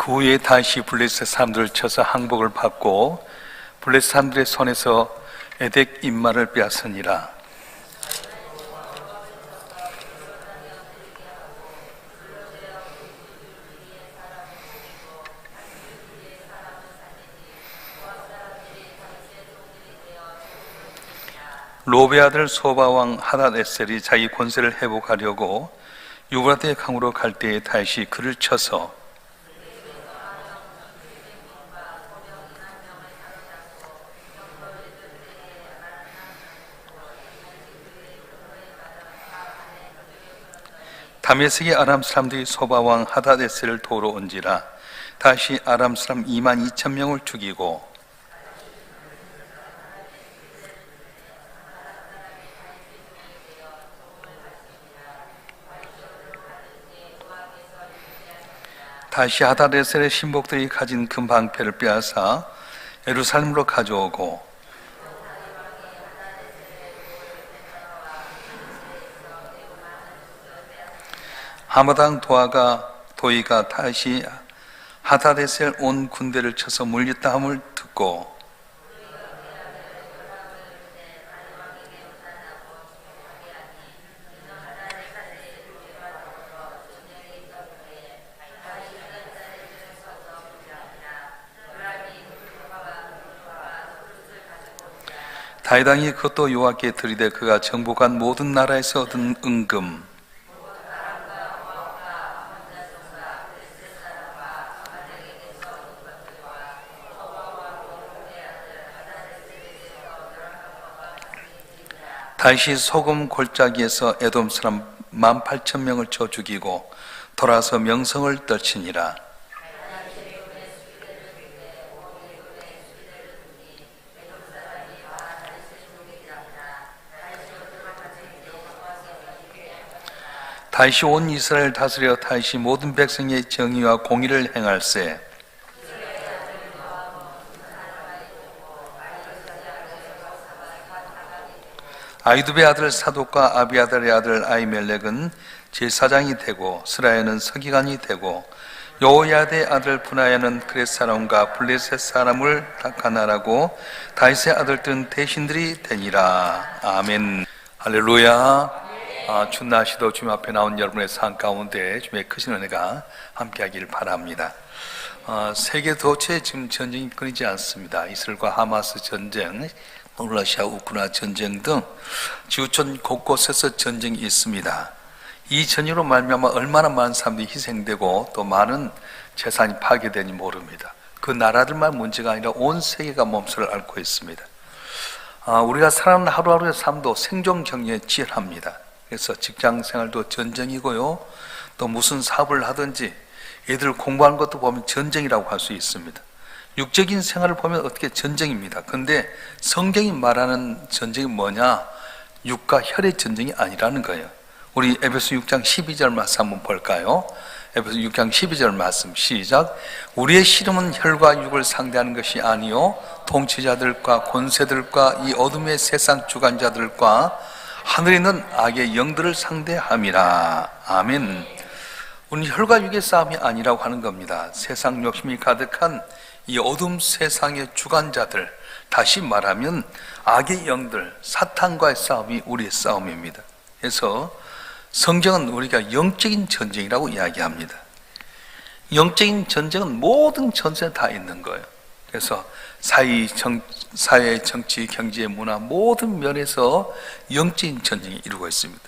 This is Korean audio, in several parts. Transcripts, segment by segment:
그 후에 다시 블레셋 사람들을 쳐서 항복을 받고 블레셋 사람들의 손에서 에덱 인마를 빼앗으니라. 로베 아들 소바 왕 하닷에셀이 자기 권세를 회복하려고 유브라데 강으로 갈 때에 다시 그를 쳐서 다메섹의 아람 사람들이 소바 왕 하닷에셀을 도우러 온지라. 다시 아람 사람 22,000명을 죽이고 다시 하닷에셀의 신복들이 가진 금 방패를 빼앗아 예루살렘으로 가져오고 하마당 도이가 다시 하닷에셀 온 군대를 쳐서 물렸다 함을 듣고 다윗왕이 그것도 여호와께 드리되 그가 정복한 모든 나라에서 얻은 은금 다시 소금 골짜기에서 에돔 사람 18,000명을 쳐 죽이고 돌아서 명성을 떨치니라. 다시 온 이스라엘 다스려 다시 모든 백성의 정의와 공의를 행할세. 아이두베 아들 사독과 아비아달의 아들 아이멜렉은 제사장이 되고 스라야는 서기관이 되고 여호야드의 아들 분하야는 그렛 사람과 블레셋 사람을 가나라고 다윗의 아들들은 대신들이 되니라. 아멘. 할렐루야. 주 날씨도 주님 앞에 나온 여러분의 삶 가운데 주님의 크신 은혜가 함께하길 바랍니다. 세계 도처에 지금 전쟁이 끊이지 않습니다. 이스라엘과 하마스 전쟁, 러시아 우크라이나 전쟁 등 지구촌 곳곳에서 전쟁이 있습니다. 이 전쟁으로 말미암아 얼마나 많은 사람들이 희생되고 또 많은 재산이 파괴되는지 모릅니다. 그 나라들만 문제가 아니라 온 세계가 몸살을 앓고 있습니다. 우리가 살아가는 하루하루의 삶도 생존 경쟁에 치열합니다. 그래서 직장 생활도 전쟁이고요. 또 무슨 사업을 하든지 애들 공부하는 것도 보면 전쟁이라고 할 수 있습니다. 육적인 생활을 보면 어떻게 전쟁입니다. 그런데 성경이 말하는 전쟁이 뭐냐? 육과 혈의 전쟁이 아니라는 거예요. 우리 에베소 6장 12절 말씀 한번 볼까요? 에베소 6장 12절 말씀 시작. 우리의 씨름은 혈과 육을 상대하는 것이 아니요 통치자들과 권세들과 이 어둠의 세상 주관자들과 하늘에 있는 악의 영들을 상대함이라. 아멘. 우리는 혈과 육의 싸움이 아니라고 하는 겁니다. 세상 욕심이 가득한 이 어둠 세상의 주관자들, 다시 말하면 악의 영들, 사탄과의 싸움이 우리의 싸움입니다. 그래서 성경은 우리가 영적인 전쟁이라고 이야기합니다. 영적인 전쟁은 모든 전쟁에 다 있는 거예요. 그래서 사회, 정치, 경제, 문화 모든 면에서 영적인 전쟁이 이루고 있습니다.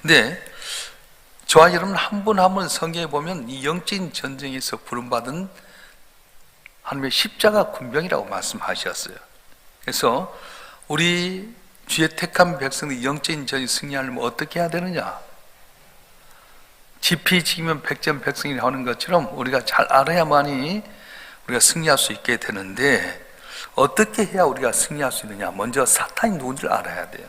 근데 저와 여러분 한 분 한 분 성경에 보면 이 영적인 전쟁에서 부름받은 하나님의 십자가 군병이라고 말씀하셨어요. 그래서 우리 주의 택한 백성들이 영적인 전쟁 승리하려면 어떻게 해야 되느냐? 지피 지기면 백전 백승이 하는 것처럼 우리가 잘 알아야만이 우리가 승리할 수 있게 되는데 어떻게 해야 우리가 승리할 수 있느냐? 먼저 사탄이 누군지를 알아야 돼요.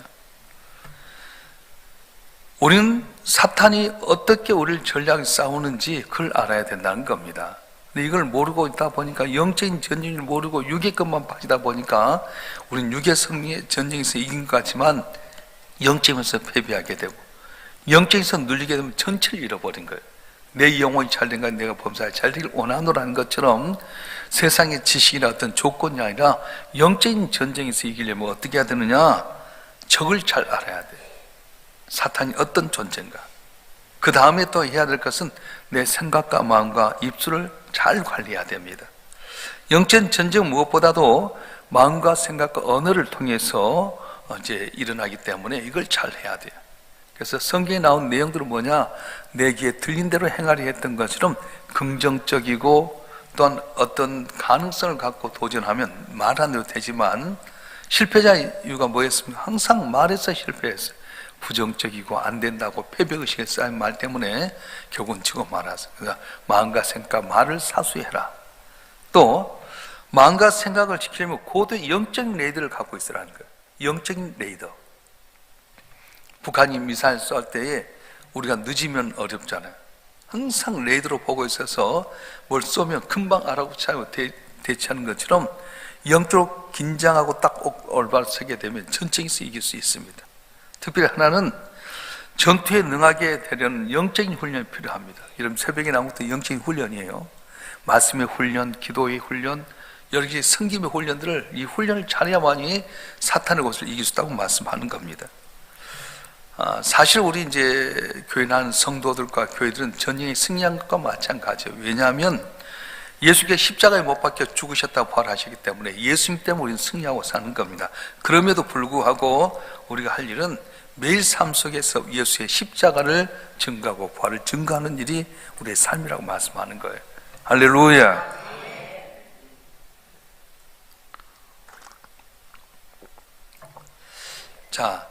우리는 사탄이 어떻게 우리를 전략을 싸우는지 그걸 알아야 된다는 겁니다. 근데 이걸 모르고 있다 보니까 영적인 전쟁을 모르고 육의 것만 빠지다 보니까 우리는 육의 승리의 전쟁에서 이긴 것 같지만 영적에서 패배하게 되고 영적에서 눌리게 되면 전체를 잃어버린 거예요. 내 영혼이 잘된가 내가 범사에 잘되길 원하노라는 것처럼 세상의 지식이나 어떤 조건이 아니라 영적인 전쟁에서 이기려면 어떻게 해야 되느냐? 적을 잘 알아야 돼. 사탄이 어떤 존재인가. 그 다음에 또 해야 될 것은 내 생각과 마음과 입술을 잘 관리해야 됩니다. 영적인 전쟁은 무엇보다도 마음과 생각과 언어를 통해서 이제 일어나기 때문에 이걸 잘 해야 돼요. 그래서 성경에 나온 내용들은 뭐냐? 내 귀에 들린 대로 행하려 했던 것처럼 긍정적이고 또한 어떤 가능성을 갖고 도전하면 말 안 해도 되지만 실패자의 이유가 뭐였습니까? 항상 말해서 실패했어요. 부정적이고 안 된다고 패배의식에 쌓인 말 때문에 결국은 지고 말았어요. 그러니까 마음과 생각, 말을 사수해라. 또 마음과 생각을 지키려면 고도의 영적인 레이더를 갖고 있으라는 거예요. 영적인 레이더. 북한이 미사일 쏠 때에 우리가 늦으면 어렵잖아요. 항상 레이더로 보고 있어서 뭘 쏘면 금방 알아차리고 대처하는 것처럼 영적으로 긴장하고 딱 올바로 서게 되면 전쟁에서 이길 수 있습니다. 특별히 하나는 전투에 능하게 되려는 영적인 훈련이 필요합니다. 여러분 새벽에 나온 것도 영적인 훈련이에요. 말씀의 훈련, 기도의 훈련, 여러 가지 성김의 훈련들을 이 훈련을 잘해야만이 사탄의 것을 이길 수 있다고 말씀하는 겁니다. 사실 우리 이제 교회 나는 성도들과 교회들은 전쟁에 승리한 것과 마찬가지예요. 왜냐하면 예수께서 십자가에 못 박혀 죽으셨다고 부활하시기 때문에 예수님 때문에 우리는 승리하고 사는 겁니다. 그럼에도 불구하고 우리가 할 일은 매일 삶 속에서 예수의 십자가를 증거하고 부활을 증거하는 일이 우리의 삶이라고 말씀하는 거예요. 할렐루야. 자,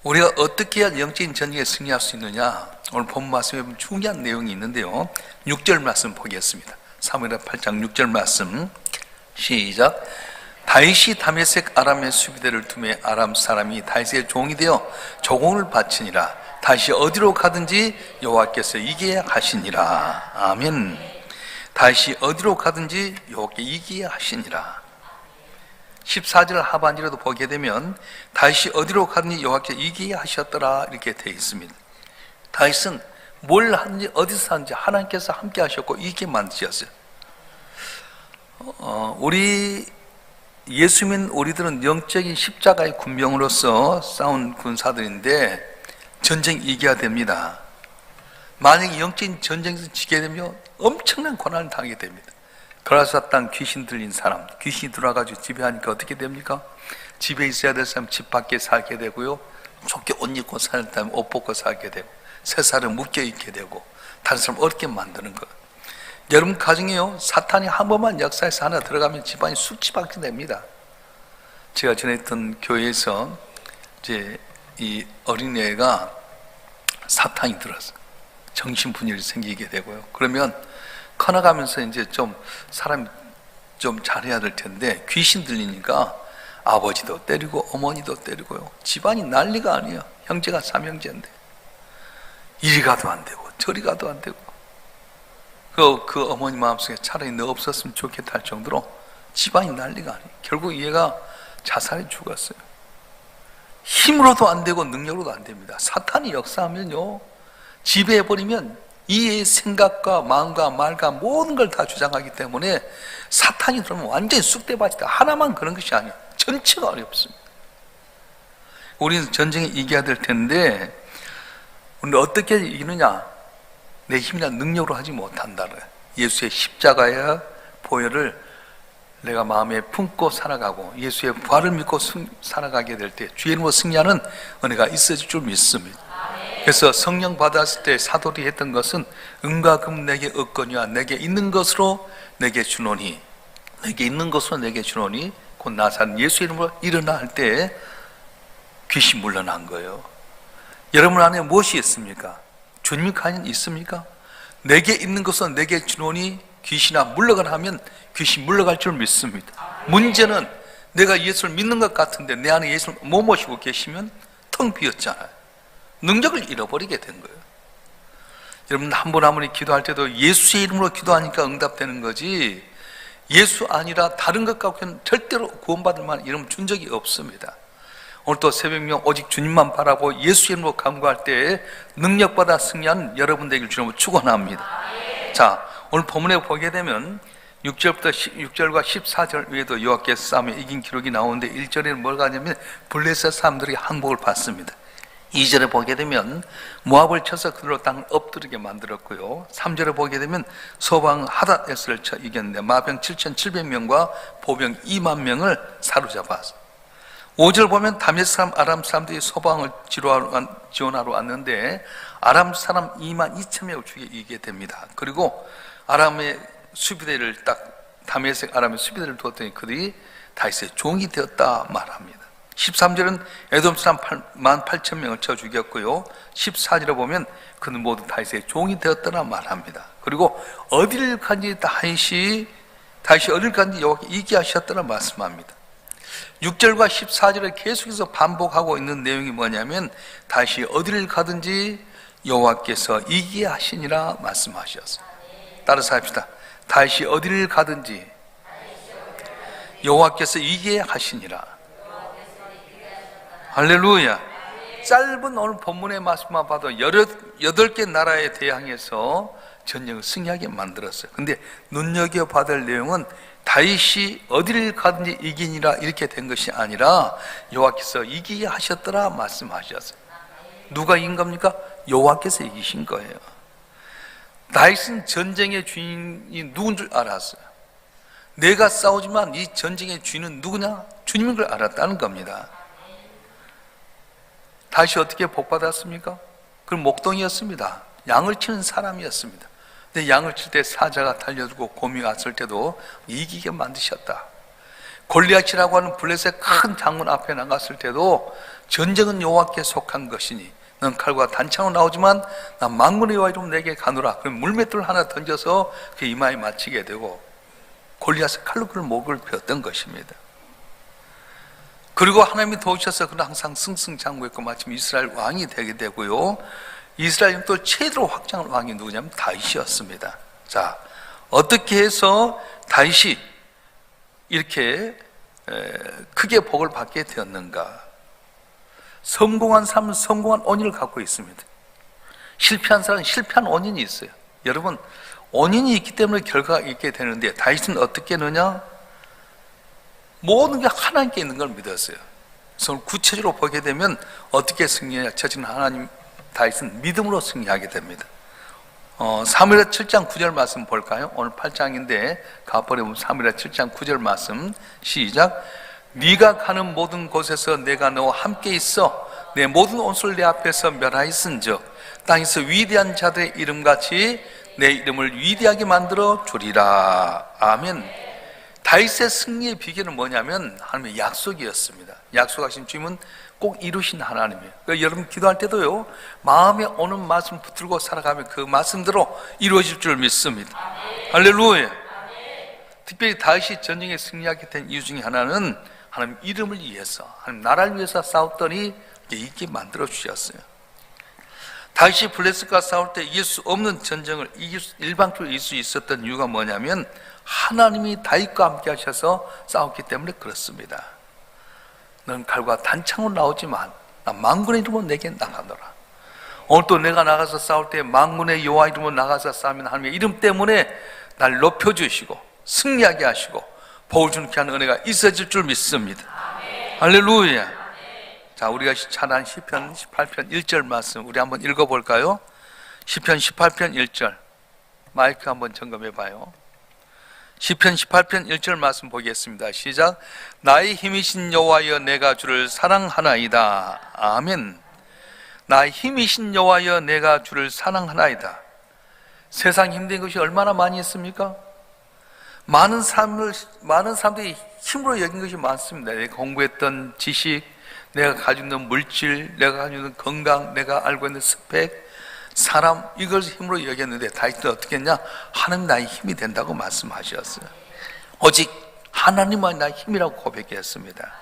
우리가 어떻게 해야 영적인 전쟁에 승리할 수 있느냐? 오늘 본 말씀에 보면 중요한 내용이 있는데요. 6절 말씀 보겠습니다. 사무엘하 8장 6절 말씀 시작. 다윗이 다메섹 아람의 수비대를 두매 아람 사람이 다윗의 종이 되어 조공을 바치니라. 다윗이 어디로 가든지 여호와께서 이기게 하시니라. 아멘. 다윗이 어디로 가든지 여호와께 이기게 하시니라. 14절 하반절에도 보게 되면 다윗이 어디로 가든지 여호와께 이기게 하셨더라 이렇게 되어 있습니다. 다윗은 뭘 하든지 어디서 하든지 하나님께서 함께 하셨고 이기게 만드셨어요. 우리 예수 믿는 우리들은 영적인 십자가의 군병으로서 싸운 군사들인데 전쟁 이겨야 됩니다. 만약에 영적인 전쟁에서 지게 되면 엄청난 고난을 당하게 됩니다. 거라사 땅 귀신 들린 사람, 귀신이 들어와가지고 지배하니까 어떻게 됩니까? 집에 있어야 될 사람 집 밖에 살게 되고요, 좁게 옷 입고 살다면 옷 벗고 살게 되고, 새 살은 묶여 있게 되고, 다른 사람 어렵게 만드는 것. 여러분 가정에요, 사탄이 한 번만 역사에서 하나 들어가면 집안이 수치받게 됩니다. 제가 전에 있던 교회에서 이제 이 어린애가 사탄이 들어서 정신분열이 생기게 되고요. 그러면 커나가면서 이제 좀 사람이 좀 잘해야 될 텐데 귀신 들리니까 아버지도 때리고 어머니도 때리고요. 집안이 난리가 아니에요. 형제가 3형제인데 이리 가도 안 되고 저리 가도 안 되고 그 어머니 마음속에 차라리 너 없었으면 좋겠다 할 정도로 집안이 난리가 아니에요. 결국 얘가 자살해 죽었어요. 힘으로도 안 되고 능력으로도 안 됩니다. 사탄이 역사하면요, 지배해버리면 이의 생각과 마음과 말과 모든 걸 다 주장하기 때문에 사탄이 들어오면 완전히 쑥대밭이다. 하나만 그런 것이 아니에요. 전체가 어렵습니다. 우리는 전쟁에 이겨야 될 텐데 우리는 어떻게 이기느냐? 내 힘이나 능력으로 하지 못한다. 예수의 십자가의 보혈을 내가 마음에 품고 살아가고 예수의 부활을 믿고 살아가게 될 때 주의 이름으로 승리하는 은혜가 있어질 줄 믿습니다. 그래서 성령 받았을 때 사도들이 했던 것은 은과 금 내게 얻거니와 내게 있는 것으로 내게 주노니, 내게 있는 것으로 내게 주노니 곧 나사렛 예수 이름으로 일어나 할 때 귀신 물러난 거예요. 여러분 안에 무엇이 있습니까? 주님 가는 있습니까? 내게 있는 것으로 내게 주노니 귀신아 물러가라 하면 귀신 물러갈 줄 믿습니다. 문제는 내가 예수를 믿는 것 같은데 내 안에 예수를 못 모시고 계시면 텅 비었잖아요. 능력을 잃어버리게 된 거예요. 여러분 한 번 아무리 기도할 때도 예수의 이름으로 기도하니까 응답되는 거지 예수 아니라 다른 것 갖고는 절대로 구원받을 만한 이름 준 적이 없습니다. 오늘 또 새벽명 오직 주님만 바라고 예수 이름으로 간구할 때 능력받아 승리한 여러분 되길 주님으로 축원합니다. 자, 오늘 본문에 보게 되면 6절과 14절 외에도 여호와께서 싸움에 이긴 기록이 나오는데 1절에는 뭐가 하냐면 블레셋 사람들이 항복을 받습니다. 2절에 보게 되면 모압을 쳐서 그들로 땅을 엎드리게 만들었고요. 3절에 보게 되면 소방 하닷에스를 쳐 이겼는데 마병 7,700명과 보병 2만 명을 사로잡았어요. 5절 보면 다메섹 사람 아람 사람들이 소방을 지원하러 왔는데 아람 사람 2만 2천 명을 죽이게 됩니다. 그리고 아람의 수비대를 다메섹 아람의 수비대를 두었더니 그들이 다윗의 종이 되었다 말합니다. 13절은 에돔 사람 18,000명을 쳐 죽였고요. 14절에 보면 그는 모두 다윗의 종이 되었다라 말합니다. 그리고 어디를 간지 다윗이 어디를 간지 여호와께 이기하셨다라 말씀합니다. 6절과 14절에 계속해서 반복하고 있는 내용이 뭐냐면 다윗이 어디를 가든지 여호와께서 이기게 하시니라 말씀하셨어요. 따라서 합시다. 다윗이 어디를 가든지 여호와께서 이기게 하시니라. 할렐루야. 짧은 오늘 본문의 말씀만 봐도 8개 나라에 대항해서 전쟁을 승리하게 만들었어요. 근데 눈여겨봐야 될 내용은 다윗이 어디를 가든지 이기니라 이렇게 된 것이 아니라 여호와께서 이기게 하셨더라 말씀하셨어요. 누가 이긴 겁니까? 여호와께서 이기신 거예요. 다윗은 전쟁의 주인이 누군 줄 알았어요. 내가 싸우지만 이 전쟁의 주인은 누구냐? 주님인 걸 알았다는 겁니다. 다윗이 어떻게 복받았습니까? 그건 목동이었습니다. 양을 치는 사람이었습니다. 근데 양을 칠 때 사자가 달려들고 곰이 왔을 때도 이기게 만드셨다. 골리앗이라고 하는 블레셋 큰 장군 앞에 나갔을 때도 전쟁은 여호와께 속한 것이니 넌 칼과 단창으로 나오지만 난 만군의 여호와 이름 내게 가노라. 그럼 물맷돌 하나 던져서 그 이마에 맞히게 되고 골리앗의 칼로 그를 목을 베었던 것입니다. 그리고 하나님이 도우셔서 그는 항상 승승장구했고 마침 이스라엘 왕이 되게 되고요. 이스라엘 또 최대로 확장한 왕이 누구냐면 다윗이었습니다. 자, 어떻게 해서 다윗이 이렇게 크게 복을 받게 되었는가? 성공한 사람은 성공한 원인을 갖고 있습니다. 실패한 사람은 실패한 원인이 있어요. 여러분, 원인이 있기 때문에 결과가 있게 되는데 다윗은 어떻게 했느냐? 모든 게 하나님께 있는 걸 믿었어요. 그래서 구체적으로 보게 되면 어떻게 승리하냐? 저지는 하나님, 다윗은 믿음으로 승리하게 됩니다. 사무엘하 7장 9절 말씀 볼까요? 오늘 8장인데 가버려 보면 사무엘하 7장 9절 말씀 시작. 네가 가는 모든 곳에서 내가 너와 함께 있어 내 모든 온수를 내 앞에서 멸하였은즉 땅에서 위대한 자들의 이름같이 내 이름을 위대하게 만들어 주리라. 아멘. 다윗의 승리의 비결은 뭐냐면 하나님의 약속이었습니다. 약속하신 주님은 꼭 이루신 하나님이에요. 그러니까 여러분 기도할 때도요, 마음에 오는 말씀 붙들고 살아가면 그 말씀대로 이루어질 줄 믿습니다. 할렐루야. 특별히 다윗이 전쟁에 승리하게 된 이유 중에 하나는 하나님 이름을 위해서, 하나님 나라를 위해서 싸웠더니 이기게 만들어 주셨어요. 다윗이 블레셋과 싸울 때 이길 수 없는 전쟁을 일방적으로 이길 수 있었던 이유가 뭐냐면 하나님이 다윗과 함께 하셔서 싸웠기 때문에 그렇습니다. 너는 칼과 단창으로 나오지만 나 만군의 이름으로 내게 나가노라. 오늘 또 내가 나가서 싸울 때 만군의 여호와 이름으로 나가서 싸우면 하나님의 이름 때문에 날 높여주시고 승리하게 하시고 복을 주는 귀한 은혜가 있어질 줄 믿습니다. 할렐루야. 자, 우리가 찬한 시편 18편 1절 말씀 우리 한번 읽어볼까요? 시편 18편 1절 마이크 한번 점검해 봐요. 시편 18편 1절 말씀 보겠습니다. 시작. 나의 힘이신 여호와여 내가 주를 사랑하나이다. 아멘. 나의 힘이신 여호와여 내가 주를 사랑하나이다. 세상 힘든 것이 얼마나 많이 있습니까? 많은 사람들이 힘으로 여긴 것이 많습니다. 내가 공부했던 지식, 내가 가지고 있는 물질, 내가 가지고 있는 건강, 내가 알고 있는 스펙, 사람, 이걸 힘으로 여겼는데 다윗은 어떻게 했냐? 하나님 나의 힘이 된다고 말씀하셨어요. 오직 하나님만이 나의 힘이라고 고백했습니다.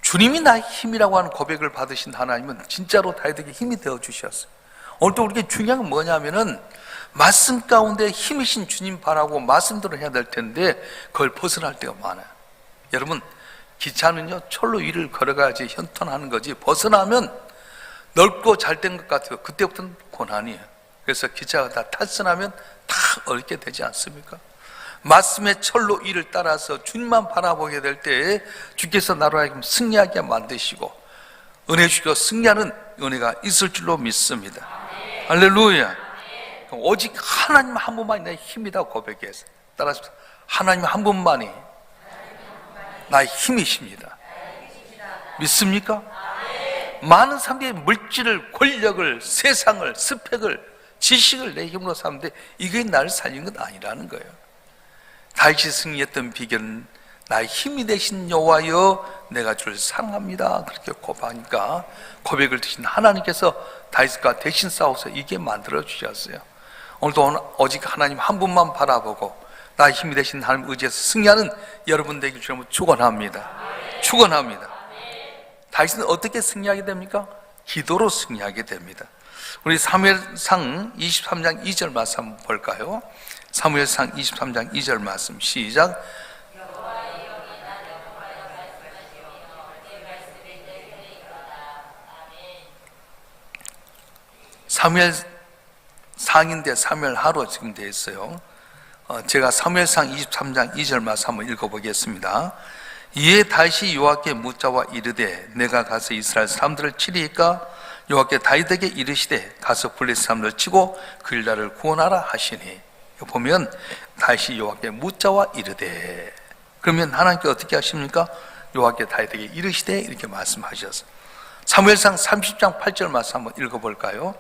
주님이 나의 힘이라고 하는 고백을 받으신 하나님은 진짜로 다윗에게 힘이 되어주셨어요. 오늘 또 우리에게 중요한 건 뭐냐면은 말씀 가운데 힘이신 주님 바라고 말씀대로 해야 될 텐데 그걸 벗어날 때가 많아요. 여러분, 기차는요 철로 위를 걸어가야지 현턴하는 거지, 벗어나면 넓고 잘 된 것 같아요. 그때부터는 고난이에요. 그래서 기차가 다 탈선하면 다 어렵게 되지 않습니까? 말씀의 철로 위를 따라서 주님만 바라보게 될 때 주께서 나로 하여금 승리하게 만드시고 은혜 주시고 승리하는 은혜가 있을 줄로 믿습니다. 할렐루야. 오직 하나님 한 분만이 내 힘이다 고백해서 따라서 하나님 한 분만이 나의 힘이십니다. 믿습니까? 많은 사람들이 물질을, 권력을, 세상을, 스펙을, 지식을 내 힘으로 사는데 이게 나를 살린 건 아니라는 거예요. 다윗이 승리했던 비결은 나의 힘이 되신 여호와여 내가 주를 사랑합니다. 그렇게 고백하니까 고백을 드신 하나님께서 다윗과 대신 싸워서 이게 만들어 주셨어요. 오늘도 오직 하나님 한 분만 바라보고 나의 힘이 되신 하나님 의지에서 승리하는 여러분 되길 주님으로 축원합니다. 축원합니다. 다윗은 어떻게 승리하게 됩니까? 기도로 승리하게 됩니다. 우리 사무엘상 23장 2절 말씀 한번 볼까요? 사무엘상 23장 2절 말씀 시작. 사무엘 상인데 사무엘하로 지금 되어 있어요. 제가 사무엘상 23장 2절 말씀 한번 읽어보겠습니다. 이에 다시 여호와께 묻자와 이르되 내가 가서 이스라엘 사람들을 치리이까? 여호와께 다윗에게 이르시되 가서 블레셋 사람들을 치고 그 나라를 구원하라 하시니. 보면 다시 여호와께 묻자와 이르되, 그러면 하나님께 어떻게 하십니까? 여호와께 다윗에게 이르시되 이렇게 말씀하셨어요. 사무엘상 30장 8절 말씀 한번 읽어볼까요?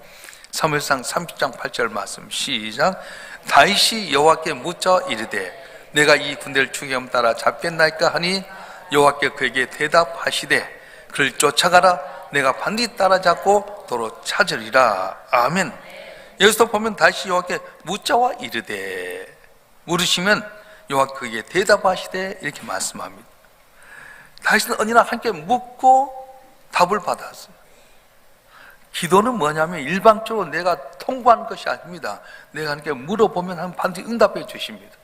사무엘상 30장 8절 말씀 시작. 다윗이 여호와께 묻자 이르되 내가 이 군대를 추기함 따라 잡겠나이까 하니 여호와께 그에게 대답하시되 그를 쫓아가라. 내가 반드시 따라잡고 도로 찾으리라. 아멘. 여기서 보면 다시 여호와께 묻자와 이르되, 물으시면 여호와께 그에게 대답하시되 이렇게 말씀합니다. 다윗은 언제나 함께 묻고 답을 받았어요. 기도는 뭐냐면 일방적으로 내가 통보하는 것이 아닙니다. 내가 함께 물어보면 반드시 응답해 주십니다.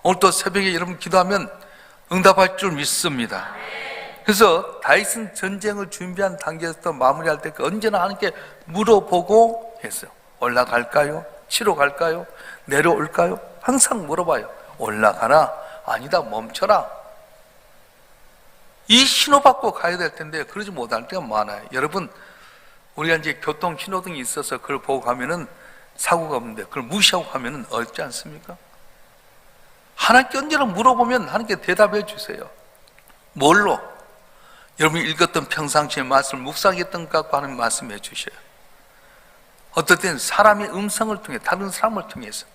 오늘 또 새벽에 여러분 기도하면 응답할 줄 믿습니다. 그래서 다윗은 전쟁을 준비한 단계에서 마무리할 때 언제나 하나님께 물어보고 했어요. 올라갈까요? 치러 갈까요? 내려올까요? 항상 물어봐요. 올라가라? 아니다, 멈춰라. 이 신호받고 가야 될 텐데 그러지 못할 때가 많아요. 여러분, 우리가 이제 교통 신호등이 있어서 그걸 보고 가면은 사고가 없는데 그걸 무시하고 가면은 어렵지 않습니까? 하나님께 언제나 물어보면 하나님께 대답해 주세요. 뭘로? 여러분이 읽었던 평상시의 말씀을 묵상했던 것 같고 하나님 말씀해 주셔요. 어떨 땐 사람의 음성을 통해, 다른 사람을 통해서.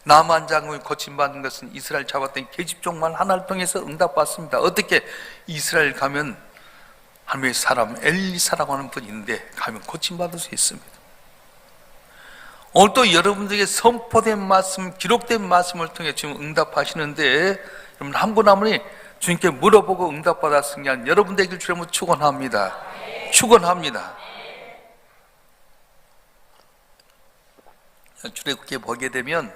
나만 장군이 고침받은 것은 이스라엘 잡았던 계집종만 하나를 통해서 응답받습니다. 어떻게? 이스라엘 가면 하나님의 사람 엘리사라고 하는 분이 있는데 가면 고침받을 수 있습니다. 오늘 또 여러분들에게 선포된 말씀, 기록된 말씀을 통해 지금 응답하시는데 여러분 한 분 한 분이 주님께 물어보고 응답받아 승리한 여러분 되길 주님으로 축원합니다. 축원합니다. 출애굽기에 보게 되면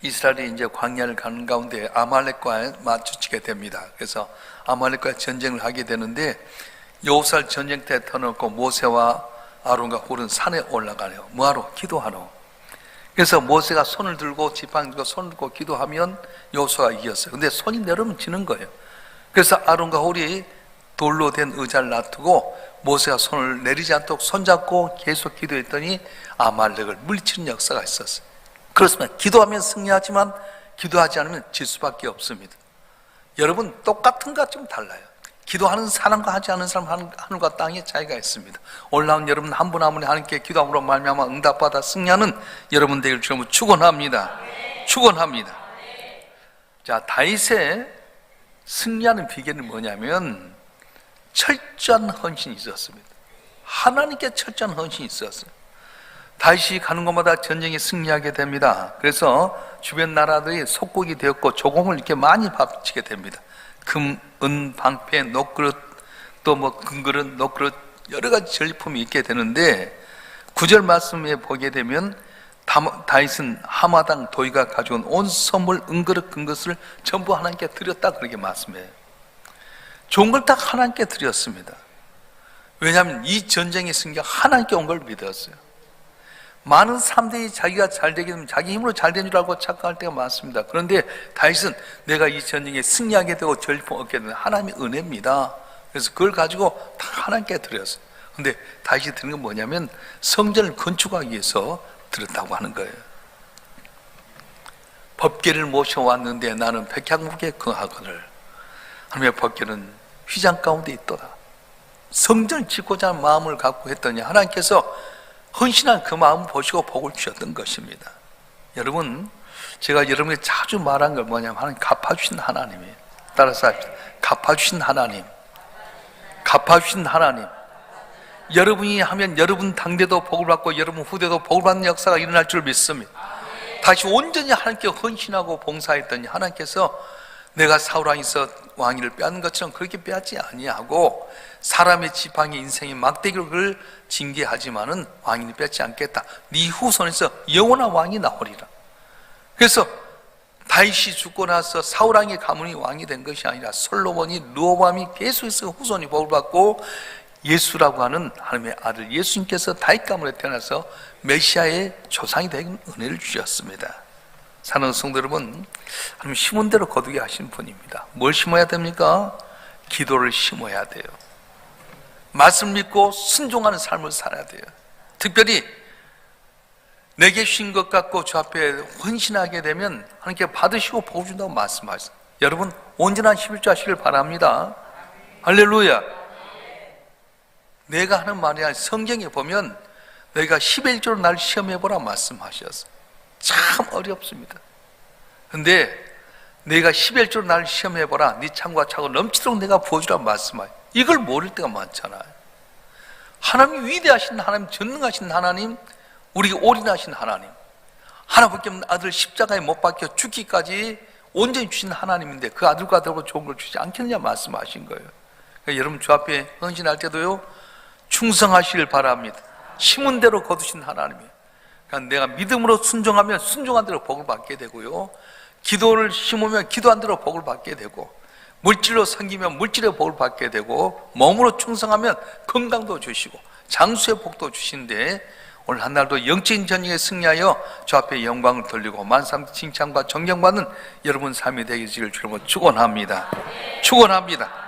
이스라엘이 이제 광야를 가는 가운데 아말렉과 마주치게 됩니다. 그래서 아말렉과 전쟁을 하게 되는데 여호수아 전쟁터에 터놓고 모세와 아론과 홀은 산에 올라가요. 뭐하러? 기도하러. 그래서 모세가 손을 들고 지팡이 들고 손을 들고 기도하면 여호수아가 이겼어요. 근데 손이 내려오면 지는 거예요. 그래서 아론과 홀이 돌로 된 의자를 놔두고 모세가 손을 내리지 않도록 손잡고 계속 기도했더니 아말렉을 물리치는 역사가 있었어요. 그렇습니다. 기도하면 승리하지만 기도하지 않으면 질 수밖에 없습니다. 여러분 똑같은 것 좀 달라요. 기도하는 사람과 하지 않는 사람, 하늘과 땅의 차이가 있습니다. 올라온 여러분 한 분 한 분이 하나님께 기도함으로 말미암아 응답받아 승리하는 여러분 되길 주님으로 축원합니다. 축원합니다. 자, 다윗의 승리하는 비결은 뭐냐면 철저한 헌신이 있었습니다. 하나님께 철저한 헌신이 있었어요. 다윗이 가는 곳마다 전쟁에 승리하게 됩니다. 그래서 주변 나라들이 속국이 되었고 조공을 이렇게 많이 바치게 됩니다. 금, 은, 방패, 녹그릇, 또 뭐 금그릇, 녹그릇 여러 가지 전리품이 있게 되는데 9절 말씀에 보게 되면 다윗은 하마당 도의가 가져온 온 선물, 은그릇, 금것을 전부 하나님께 드렸다 그렇게 말씀해요. 좋은 걸 다 하나님께 드렸습니다. 왜냐하면 이 전쟁의 승리가 하나님께 온 걸 믿었어요. 많은 사람들이 자기가 잘 되게 되면 자기 힘으로 잘 된 줄 알고 착각할 때가 많습니다. 그런데 다윗은 내가 이 전쟁에 승리하게 되고 전리품 얻게 되는 하나님의 은혜입니다. 그래서 그걸 가지고 다 하나님께 드렸어요. 그런데 다윗이 드린 건 뭐냐면 성전을 건축하기 위해서 드렸다고 하는 거예요. 법궤를 모셔왔는데 나는 백향목에 거하거늘 하나님의 법궤는 휘장 가운데 있더라. 성전을 짓고자 하는 마음을 갖고 했더니 하나님께서 헌신한 그 마음을 보시고 복을 주셨던 것입니다. 여러분, 제가 여러분에게 자주 말한 걸 뭐냐면 하나님 갚아주신 하나님이에요. 따라서 합시다. 갚아주신 하나님. 갚아주신 하나님. 여러분이 하면 여러분 당대도 복을 받고 여러분 후대도 복을 받는 역사가 일어날 줄 믿습니다. 다시 온전히 하나님께 헌신하고 봉사했더니 하나님께서 내가 사울 왕에서 왕위를 빼앗는 것처럼 그렇게 빼앗지 아니하고 사람의 지팡이 인생의 막대기로 그를 징계하지만은 왕위를 빼앗지 않겠다. 네 후손에서 영원한 왕이 나오리라. 그래서 다윗이 죽고 나서 사울 왕의 가문이 왕이 된 것이 아니라 솔로몬이 르호보암이 계속해서 후손이 복을 받고 예수라고 하는 하나님의 아들 예수님께서 다윗 가문에 태어나서 메시아의 조상이 된 은혜를 주셨습니다. 사랑하는 성도 여러분, 하나님 심은 대로 거두게 하신 분입니다. 뭘 심어야 됩니까? 기도를 심어야 돼요. 말씀 믿고 순종하는 삶을 살아야 돼요. 특별히 내게 주신 것 갖고 주 앞에 헌신하게 되면 하나님께 받으시고 복을 준다고 말씀하셨어요. 여러분 온전한 11조 하시길 바랍니다. 할렐루야. 내가 하는 말이 아니라 성경에 보면 너희가 11조로 날 시험해보라 말씀하셨어요. 참 어렵습니다. 근데 내가 11조로 날 시험해보라. 네 창과 차고 넘치도록 내가 부어주라 말씀하셔. 이걸 모를 때가 많잖아요. 하나님이 위대하신 하나님, 전능하신 하나님, 우리에게 올인하신 하나님, 하나밖에 없는 아들 십자가에 못 박혀 죽기까지 온전히 주신 하나님인데 그 아들과 더불어 좋은 걸 주지 않겠느냐 말씀하신 거예요. 그러니까 여러분 주 앞에 헌신할 때도요 충성하시길 바랍니다. 심은 대로 거두신 하나님이에요. 그러니까 내가 믿음으로 순종하면 순종한 대로 복을 받게 되고요, 기도를 심으면 기도한 대로 복을 받게 되고, 물질로 섬기면 물질의 복을 받게 되고, 몸으로 충성하면 건강도 주시고 장수의 복도 주시는데, 오늘 한 날도 영적인 전쟁에 승리하여 주 앞에 영광을 돌리고 만사람 칭찬과 존경받는 여러분 삶이 되기를 주님으로 축원합니다. 축원합니다.